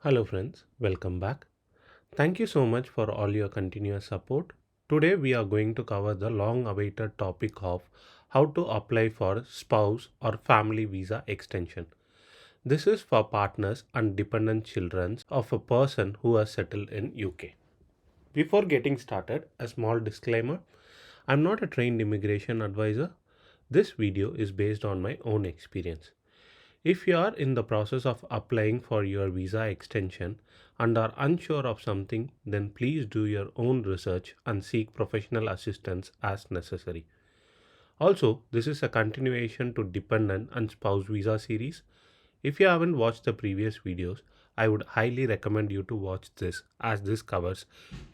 Hello friends, welcome back. Thank you so much for all your continuous support. Today we are going to cover the long awaited topic of how to apply for spouse or family visa extension. This is for partners and dependent children of a person who has settled in UK. Before getting started, a small disclaimer. I'm not a trained immigration advisor. This video is based on my own experience. If you are in the process of applying for your visa extension and are unsure of something, then please do your own research and seek professional assistance as necessary. Also, this is a continuation to dependent and spouse visa series. If you haven't watched the previous videos, I would highly recommend you to watch this as this covers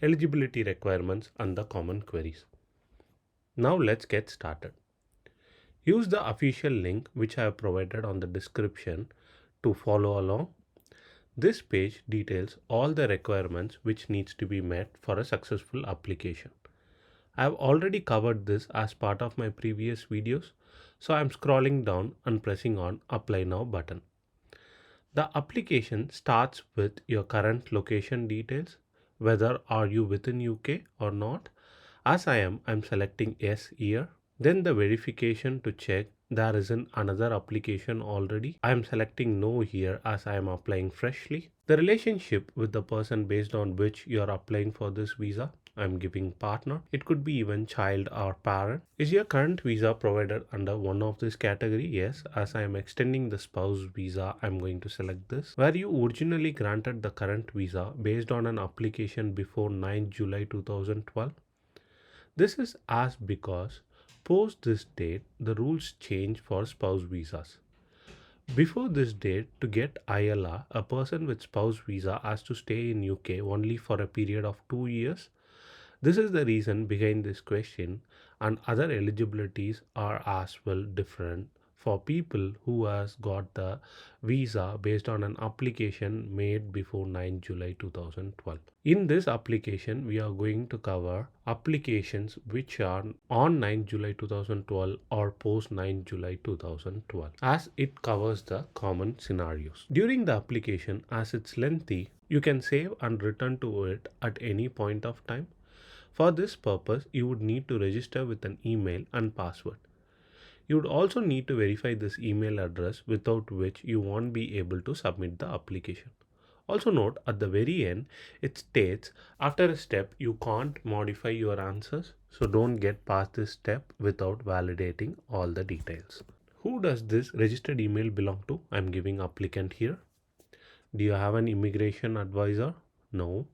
eligibility requirements and the common queries. Now let's get started. Use the official link which I have provided on the description to follow along. This page details all the requirements which needs to be met for a successful application. I have already covered this as part of my previous videos, so I am scrolling down and pressing on Apply Now button. The application starts with your current location details, whether are you within UK or not. As I am selecting Yes here. Then the verification to check there isn't another application already. I am selecting no here as I am applying freshly. The relationship with the person based on which you are applying for this visa, I am giving partner. It could be even child or parent. Is your current visa provided under one of this category? Yes. As I am extending the spouse visa, I am going to select this. Were you originally granted the current visa based on an application before 9 July 2012? This is asked because post this date, the rules change for spouse visas. Before this date, to get ILR, a person with spouse visa has to stay in UK only for a period of 2 years. This is the reason behind this question, and other eligibilities are as well different for people who has got the visa based on an application made before 9 July 2012. In this application, we are going to cover applications which are on 9 July 2012 or post 9 July 2012 as it covers the common scenarios. During the application, as it's lengthy, you can save and return to it at any point of time. For this purpose, you would need to register with an email and password. You would also need to verify this email address, without which you won't be able to submit the application. Also note at the very end, it states after a step you can't modify your answers, so don't get past this step without validating all the details. Who does this registered email belong to? I'm giving applicant here. Do you have an immigration advisor? No.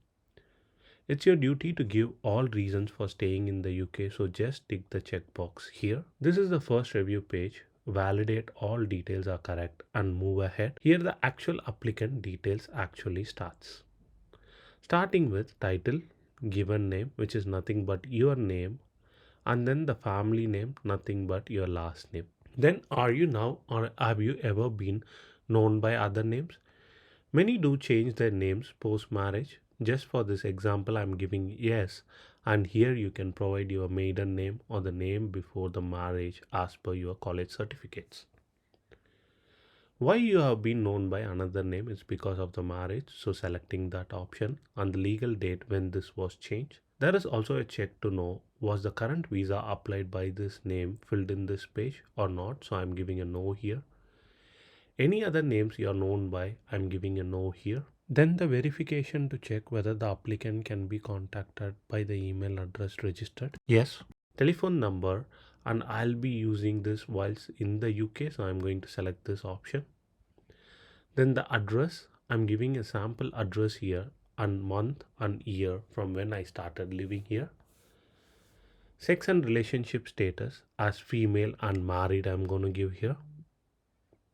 It's your duty to give all reasons for staying in the UK, so just tick the checkbox here. This is the first review page. Validate all details are correct and move ahead. Here the actual applicant details actually starts. Starting with title, given name, which is nothing but your name, and then the family name, nothing but your last name. Then are you now or have you ever been known by other names? Many do change their names post marriage. Just for this example, I'm giving yes, and here you can provide your maiden name or the name before the marriage as per your college certificates. Why you have been known by another name is because of the marriage, so selecting that option and the legal date when this was changed. There is also a check to know was the current visa applied by this name filled in this page or not, so I'm giving a no here. Any other names you are known by, I'm giving a no here. Then the verification to check whether the applicant can be contacted by the email address registered. Yes. Telephone number, and I'll be using this whilst in the UK, so I'm going to select this option. Then the address, I'm giving a sample address here and month and year from when I started living here. Sex and relationship status as female and married, I'm going to give here.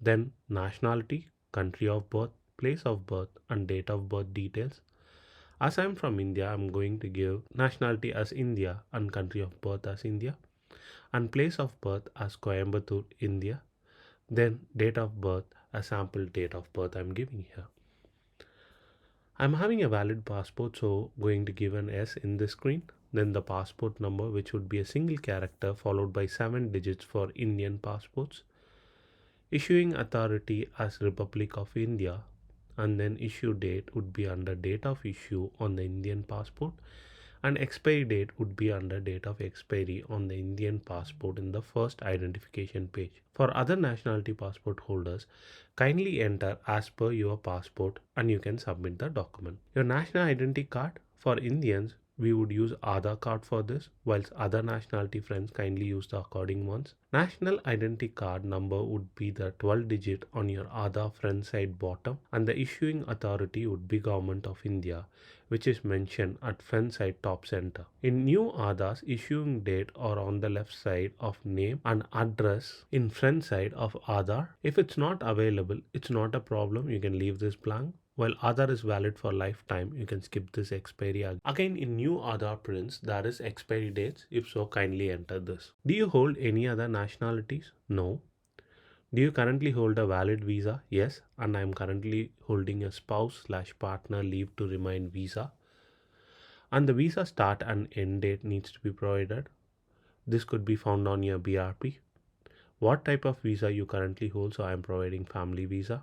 Then nationality, country of birth, place of birth and date of birth details. As I am from India, I am going to give nationality as India and country of birth as India and place of birth as Coimbatore, India. Then date of birth, a sample date of birth I am giving here. I am having a valid passport, so going to give an S in this screen. Then the passport number, which would be a single character followed by 7 digits for Indian passports. Issuing authority as Republic of India, and then issue date would be under date of issue on the Indian passport, and expiry date would be under date of expiry on the Indian passport in the first identification page. For other nationality passport holders, kindly enter as per your passport and you can submit the document. Your national identity card for Indians, we would use Aadhaar card for this, whilst other nationality friends kindly use the according ones. National identity card number would be the 12 digit on your Aadhaar front side bottom, and the issuing authority would be Government of India, which is mentioned at front side top center. In new Aadhaars, issuing date or on the left side of name and address in front side of Aadhaar. If it's not available, it's not a problem. You can leave this blank. While Aadhaar is valid for lifetime, you can skip this expiry. Again, in new Aadhaar prints, there is expiry dates. If so, kindly enter this. Do you hold any other nationalities? No. Do you currently hold a valid visa? Yes, and I am currently holding a spouse/partner leave to remain visa. And the visa start and end date needs to be provided. This could be found on your BRP. What type of visa you currently hold? So I am providing family visa.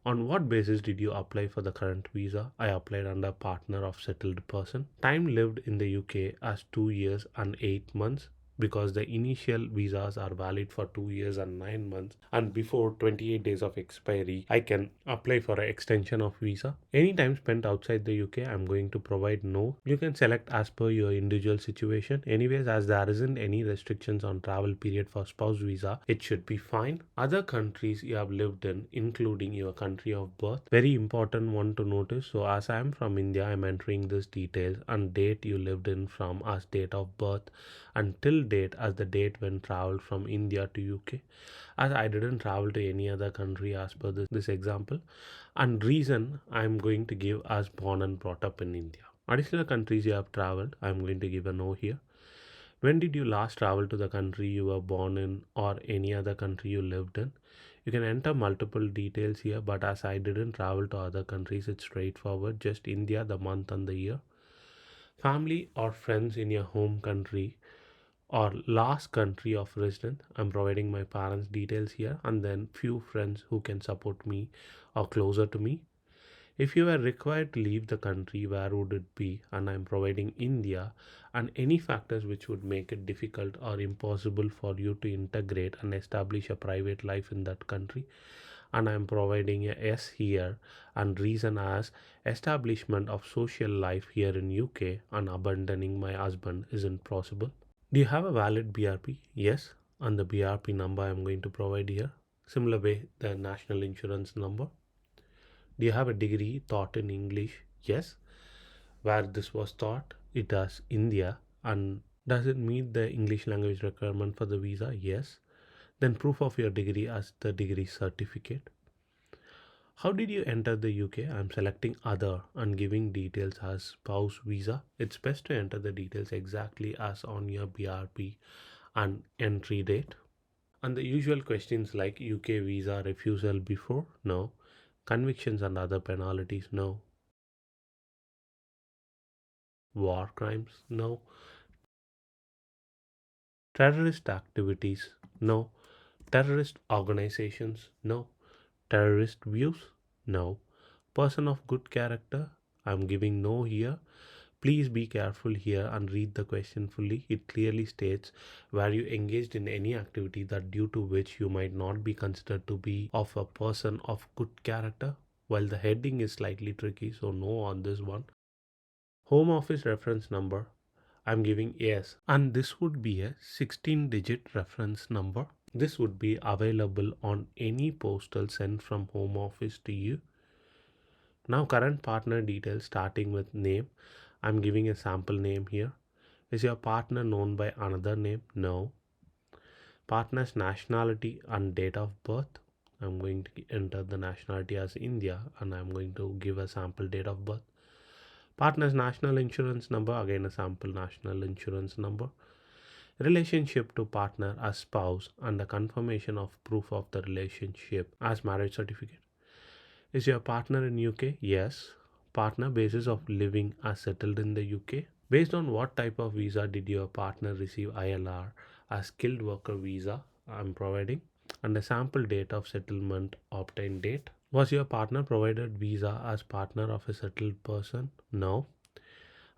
On what basis did you apply for the current visa? I applied under partner of settled person. Time lived in the UK as 2 years and 8 months, because the initial visas are valid for 2 years and 9 months, and before 28 days of expiry I can apply for an extension of visa. Any time spent outside the UK, I'm going to provide no. You can select as per your individual situation. Anyways, as there isn't any restrictions on travel period for spouse visa, it should be fine. Other countries you have lived in, including your country of birth, very important one to notice. So as I am from India, I'm entering this details and date you lived in from as date of birth, until date as the date when traveled from India to UK, as I didn't travel to any other country as per this example, and reason I'm going to give as born and brought up in India. Additional countries you have traveled, I'm going to give a no here. When did you last travel to the country you were born in or any other country you lived in? You can enter multiple details here, but as I didn't travel to other countries, it's straightforward, just India, the month and the year. Family or friends in your home country or last country of residence, I'm providing my parents details here, and then few friends who can support me or closer to me. If you were required to leave the country, where would it be? And I'm providing India, and any factors which would make it difficult or impossible for you to integrate and establish a private life in that country, and I'm providing a S here, and reason as establishment of social life here in UK and abandoning my husband isn't possible. Do you have a valid BRP? Yes, and the BRP number I'm going to provide here. Similar way, the national insurance number. Do you have a degree taught in English? Yes. Where this was taught? It is India. And does it meet the English language requirement for the visa? Yes. Then proof of your degree as the degree certificate. How did you enter the UK? I'm selecting other and giving details as spouse visa. It's best to enter the details exactly as on your BRP and entry date. And the usual questions like UK visa refusal before? No. Convictions and other penalties? No. War crimes? No. Terrorist activities? No. Terrorist organizations? No. Terrorist views? No. Person of good character? I'm giving no here. Please be careful here and read the question fully. It clearly states where you engaged in any activity that due to which you might not be considered to be of a person of good character. While the heading is slightly tricky, so no on this one. Home office reference number, I'm giving yes, and this would be a 16-digit reference number. This would be available on any postal sent from home office to you. Now current partner details, starting with name. I'm giving a sample name here. Is your partner known by another name? No. Partner's nationality and date of birth. I'm going to enter the nationality as India, and I'm going to give a sample date of birth. Partner's national insurance number, again a sample national insurance number. Relationship to partner as spouse and the confirmation of proof of the relationship as marriage certificate. Is your partner in UK? Yes. Partner basis of living as settled in the UK. Based on what type of visa did your partner receive ILR as skilled worker visa? I'm providing, and a sample date of settlement obtained date. Was your partner provided visa as partner of a settled person? No.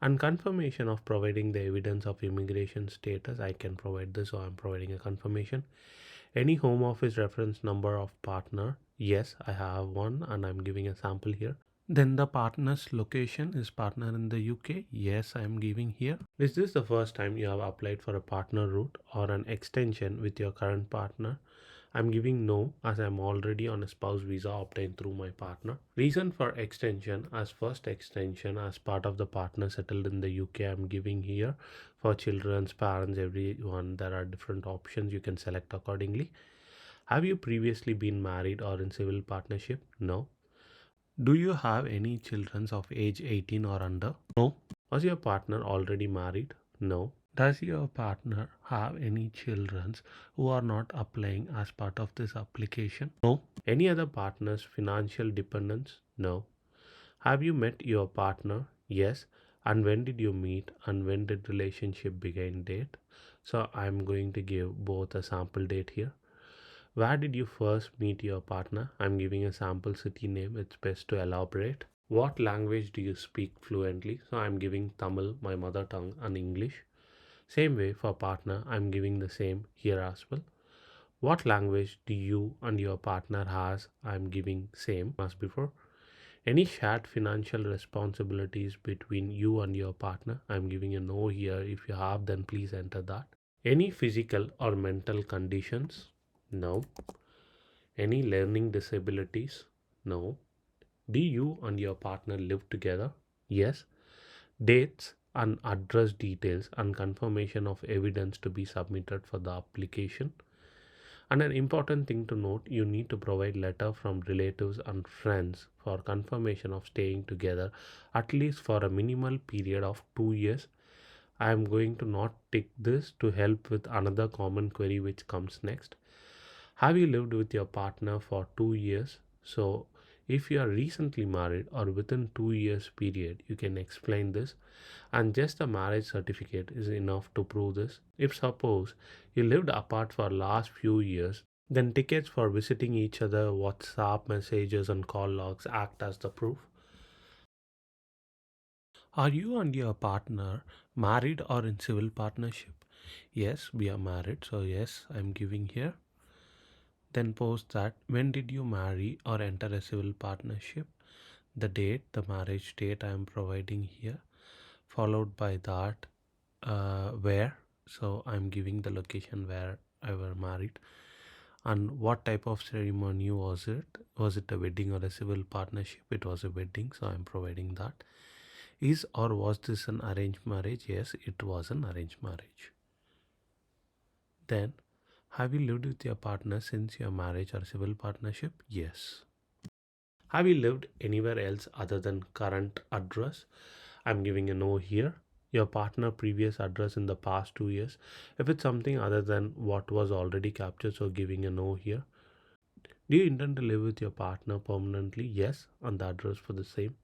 And confirmation of providing the evidence of immigration status, I can provide this, so I'm providing a confirmation. Any home office reference number of partner? Yes, I have one and I'm giving a sample here. Then the partner's location is partner in the UK. Yes, I am giving here. Is this the first time you have applied for a partner route or an extension with your current partner? I'm giving no, as I'm already on a spouse visa obtained through my partner. Reason for extension: as first extension as part of the partner settled in the UK, I'm giving here. For children's parents, everyone, there are different options, you can select accordingly. Have you previously been married or in civil partnership? No. Do you have any children of age 18 or under? No. Was your partner already married? No. Does your partner have any children who are not applying as part of this application? No. Any other partner's financial dependents? No. Have you met your partner? Yes. And when did you meet and when did relationship begin date? So I'm going to give both a sample date here. Where did you first meet your partner? I'm giving a sample city name. It's best to elaborate. What language do you speak fluently? So I'm giving Tamil, my mother tongue, and English. Same way for partner, I'm giving the same here as well. What language do you and your partner has? I'm giving same as before. Any shared financial responsibilities between you and your partner? I'm giving a no here. If you have, then please enter that. Any physical or mental conditions? No. Any learning disabilities? No. Do you and your partner live together? Yes. Dates and address details and confirmation of evidence to be submitted for the application. And an important thing to note, you need to provide letter from relatives and friends for confirmation of staying together at least for a minimal period of 2 years. I am going to not tick this to help with another common query which comes next. Have you lived with your partner for 2 years? So if you are recently married or within 2 years period, you can explain this, and just a marriage certificate is enough to prove this. If suppose you lived apart for last few years, then tickets for visiting each other, WhatsApp messages and call logs act as the proof. Are you and your partner married or in civil partnership? Yes, we are married, so yes, I'm giving here. Then post that when did you marry or enter a civil partnership? The date, the marriage date I am providing here, followed by that where. So I'm giving the location where I were married. And what type of ceremony was it? Was it a wedding or a civil partnership? It was a wedding, so I'm providing that. Is or was this an arranged marriage? Yes, it was an arranged marriage. Then, have you lived with your partner since your marriage or civil partnership? Yes. Have you lived anywhere else other than current address? I'm giving a no here. Your partner previous address in the past 2 years. If it's something other than what was already captured, so giving a no here. Do you intend to live with your partner permanently? Yes, on the address for the same.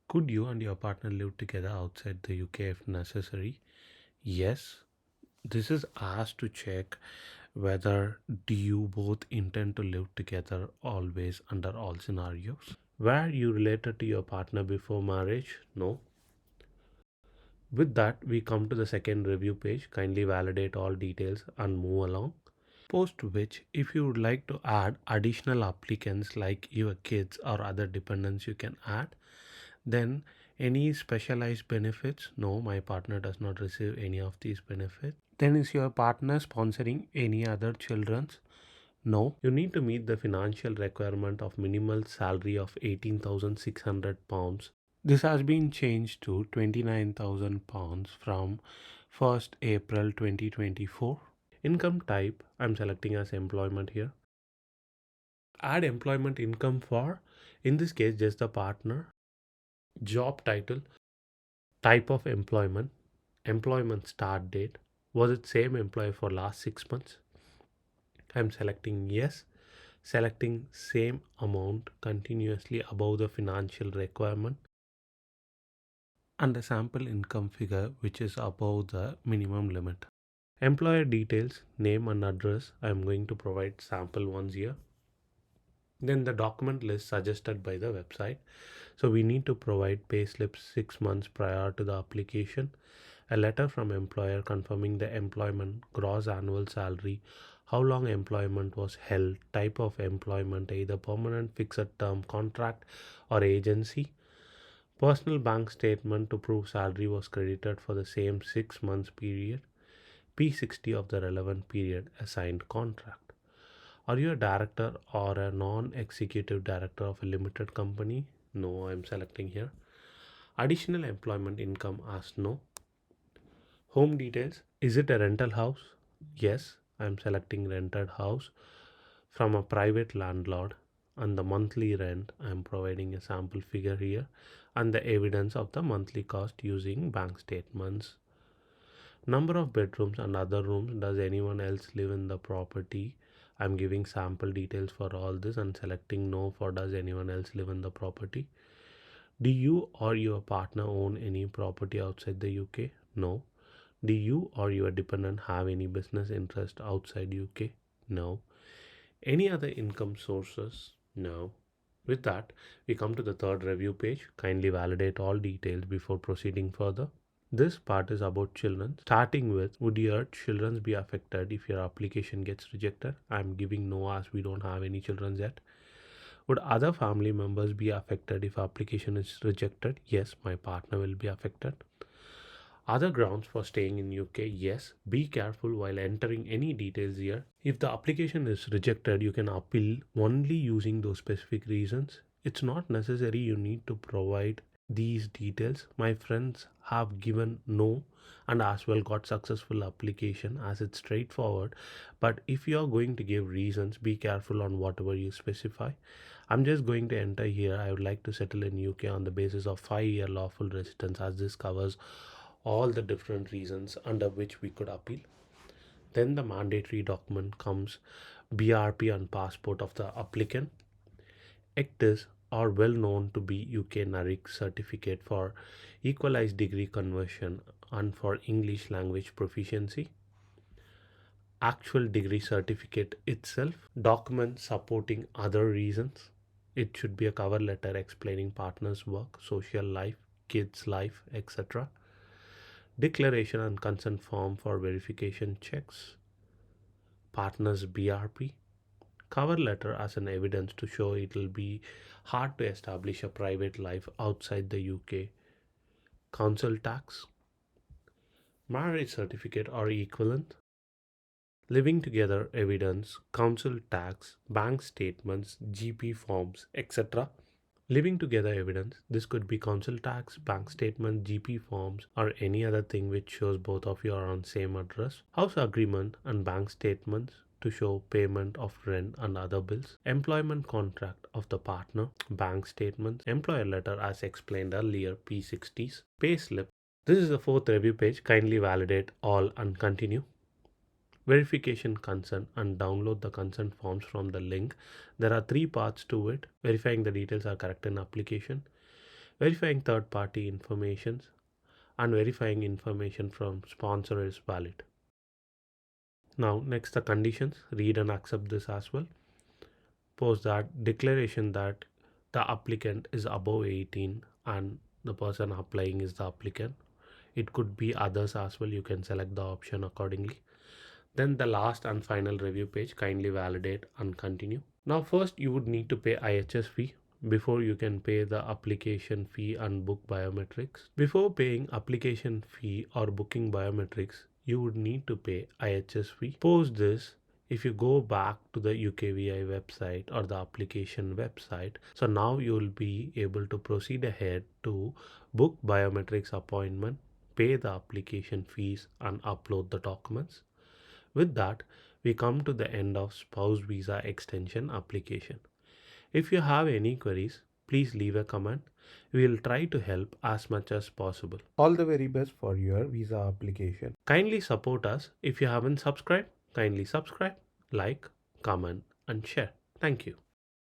Could you and your partner live together outside the UK if necessary? Yes. This is asked to check whether do you both intend to live together always under all scenarios. Were you related to your partner before marriage? No. With that, we come to the second review page. Kindly validate all details and move along. Post which, if you would like to add additional applicants like your kids or other dependents, you can add. Then any specialized benefits? No, my partner does not receive any of these benefits. Then is your partner sponsoring any other children's? No. You need to meet the financial requirement of minimal salary of £18,600. This has been changed to £29,000 from 1st April 2024. Income type, I'm selecting as employment here. Add employment income for, in this case, just the partner. Job title, type of employment, employment start date. Was it same employer for last 6 months? I'm selecting yes. Selecting same amount continuously above the financial requirement. And the sample income figure which is above the minimum limit. Employer details, name and address. I am going to provide sample ones here. Then the document list suggested by the website. So we need to provide pay slips 6 months prior to the application, a letter from employer confirming the employment, gross annual salary, how long employment was held, type of employment, either permanent fixed term contract or agency, personal bank statement to prove salary was credited for the same 6 months period, P60 of the relevant period, assigned contract. Are you a director or a non-executive director of a limited company? No, I'm selecting here. Additional employment income as no. Home details. Is it a rental house? Yes, I'm selecting rented house from a private landlord, and the monthly rent, I'm providing a sample figure here, and the evidence of the monthly cost using bank statements. Number of bedrooms and other rooms. Does anyone else live in the property? I'm giving sample details for all this and selecting no for does anyone else live in the property. Do you or your partner own any property outside the UK? No. Do you or your dependent have any business interest outside UK? No. Any other income sources? No. With that, we come to the third review page. Kindly validate all details before proceeding further. This part is about children, starting with would your children be affected if your application gets rejected? I'm giving no as we don't have any children yet. Would other family members be affected if application is rejected? Yes, my partner will be affected. Other grounds for staying in UK? Yes. Be careful while entering any details here. If the application is rejected, you can appeal only using those specific reasons. It's not necessary you need to provide these details. My friends have given no and as well got successful application as it's straightforward. But if you are going to give reasons, be careful on whatever you specify. I'm just going to enter here. I would like to settle in UK on the basis of 5-year lawful residence, as this covers all the different reasons under which we could appeal. Then the mandatory document comes, BRP and passport of the applicant. ECTIS are well known to be ukilr certificate for equalized degree conversion and for English language proficiency. Actual degree certificate itself. Document supporting other reasons. It should be a cover letter explaining partner's work, social life, kids' life, etc. Declaration and consent form for verification checks, partner's BRP, cover letter as an evidence to show it will be hard to establish a private life outside the UK, council tax, marriage certificate or equivalent, living together evidence, council tax, bank statements, GP forms, etc. Living together evidence. This could be council tax, bank statement, GP forms, or any other thing which shows both of you are on same address. House agreement and bank statements to show payment of rent and other bills. Employment contract of the partner, bank statements, employer letter as explained earlier, P60s, pay slip. This is the fourth review page. Kindly validate all and continue. Verification consent and download the consent forms from the link. There are 3 parts to it: verifying the details are correct in application, verifying third party information, and verifying information from sponsor is valid. Now next, the conditions. Read and accept this as well. Post that declaration that the applicant is above 18 and the person applying is the applicant. It could be others as well. You can select the option accordingly. Then the last and final review page. Kindly validate and continue. Now first you would need to pay IHS fee before you can pay the application fee and book biometrics. Before paying application fee or booking biometrics, you would need to pay IHS fee. Post this, if you go back to the UKVI website or the application website, so now you will be able to proceed ahead to book biometrics appointment, pay the application fees and upload the documents. With that, we come to the end of spouse visa extension application. If you have any queries, please leave a comment. We will try to help as much as possible. All the very best for your visa application. Kindly support us. If you haven't subscribed, kindly subscribe, like, comment, and share. Thank you.